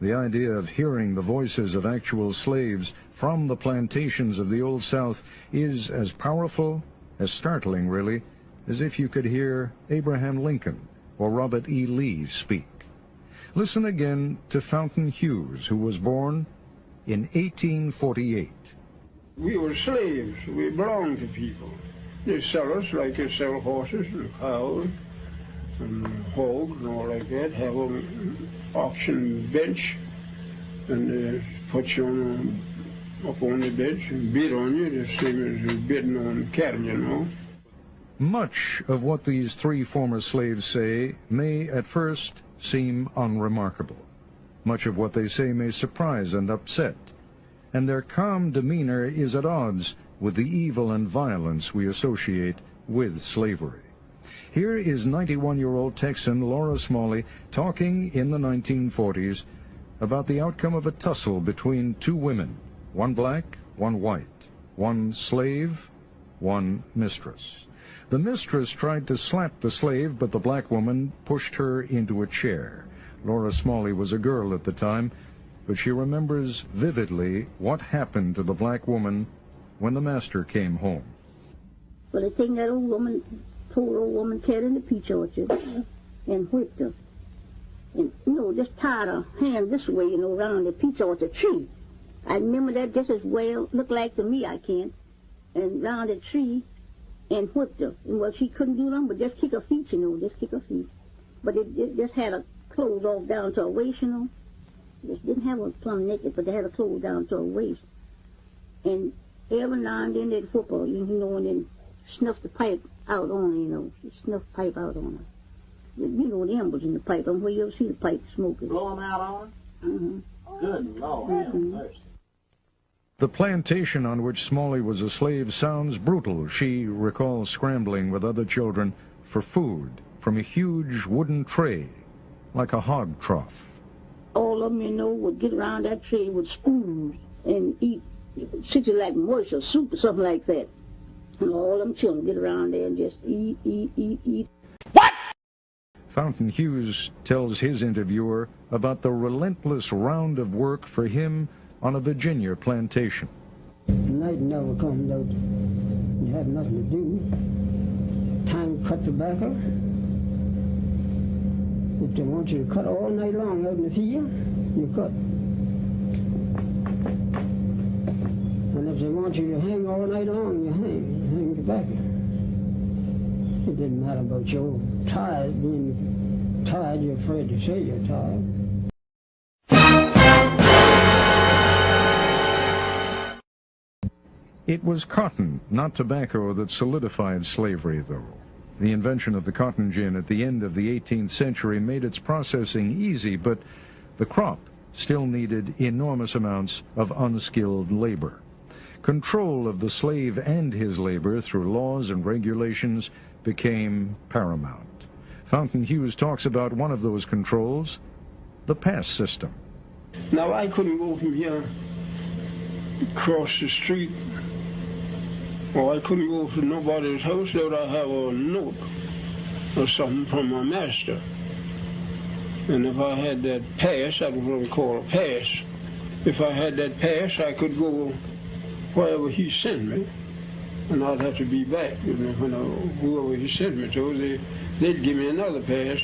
The idea of hearing the voices of actual slaves from the plantations of the Old South is as powerful, as startling, really, as if you could hear Abraham Lincoln or Robert E. Lee speak. Listen again to Fountain Hughes, who was born in 1848. We were slaves. We belonged to people. They sell us like they sell horses and cows and hogs and all like that. Have an auction bench, and they put you up on the bench and bid on you, the same as bidding on cattle, you know. Much of what these three former slaves say may at first seem unremarkable. Much of what they say may surprise and upset, and their calm demeanor is at odds with the evil and violence we associate with slavery. Here is 91-year-old Texan Laura Smalley talking in the 1940s about the outcome of a tussle between two women, one black, one white, one slave, one mistress. The mistress tried to slap the slave, but the black woman pushed her into a chair. Laura Smalley was a girl at the time, but she remembers vividly what happened to the black woman when the master came home. Well, they taken that old woman, poor old woman, carried in the peach orchard and whipped her. And, just tied her hand this way, around the peach orchard tree. I remember that just as well, looked like to me, I can, and round the tree and whipped her. And, well, she couldn't do nothing but just kick her feet, just kick her feet. But it just had her clothes off down to her waist, Just didn't have her plumb naked, but they had her clothes down to her waist. And every now and then they'd whip her, and then snuff the pipe out on her, snuff pipe out on her. The embers in the pipe, and where you ever see the pipe smoking. Blow them out on her? Mm-hmm. Good Lord, have mercy. The plantation on which Smalley was a slave sounds brutal. She recalls scrambling with other children for food from a huge wooden tray, like a hog trough. All of them, would get around that tray with spoons and eat, something like mush or soup or something like that. And all them children get around there and just eat. What? Fountain Hughes tells his interviewer about the relentless round of work for him on a Virginia plantation. Night never comes out. You have nothing to do. Time to cut tobacco. If they want you to cut all night long out in the field, you cut. And if they want you to hang all night long, you hang tobacco. It didn't matter about your tired, being tired, you're afraid to say you're tired. It was cotton, not tobacco, that solidified slavery, though. The invention of the cotton gin at the end of the 18th century made its processing easy, but the crop still needed enormous amounts of unskilled labor. Control of the slave and his labor through laws and regulations became paramount. Fountain Hughes talks about one of those controls, the pass system. Now, I couldn't go from here across the street, or I couldn't go to nobody's house without I have a note or something from my master. And if I had that pass, that was what we call a pass. If I had that pass, I could go wherever he sent me, and I'd have to be back. Whoever he sent me to, they'd give me another pass,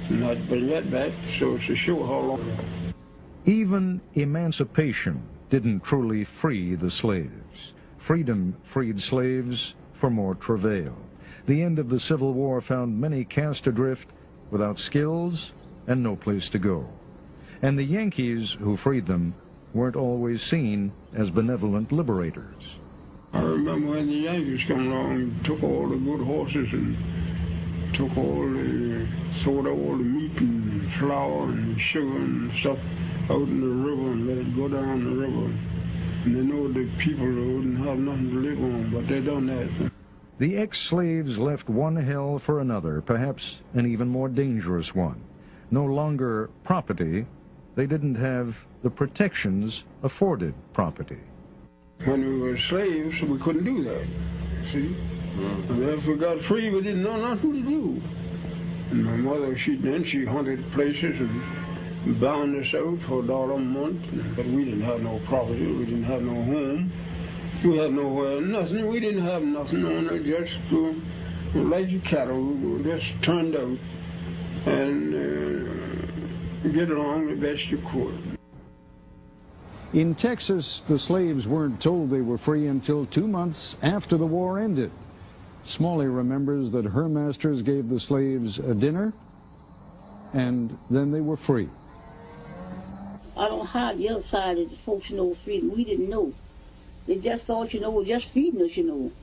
and I'd bring that back, so to show how long. Even emancipation didn't truly free the slaves. Freedom freed slaves for more travail. The end of the Civil War found many cast adrift without skills and no place to go. And the Yankees who freed them weren't always seen as benevolent liberators. I remember when the Yankees come along and took all the good horses and sold all the meat and flour and sugar and stuff out in the river and let it go down the river. And they know the people wouldn't have nothing to live on, but they done that. The ex-slaves left one hell for another, perhaps an even more dangerous one. No longer property, they didn't have the protections afforded property. When we were slaves, we couldn't do that, see? And if we got free, we didn't know nothing to do. And my mother, she hunted places and bound us out for $1 a month, but we didn't have no property, we didn't have no home, we had nowhere, nothing, we didn't have nothing on it, just like the cattle, we just turned out and get along the best you could. In Texas, the slaves weren't told they were free until 2 months after the war ended. Smalley remembers that her masters gave the slaves a dinner, and then they were free. I don't know how the other side of the folks know freedom. We didn't know. They just thought, we're just feeding us,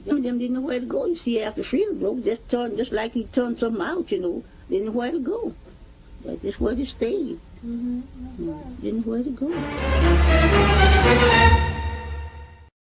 Them didn't know where to go. You see, after freedom broke, just like he turned something out, didn't know where to go. But just where to stay. Didn't know where to go.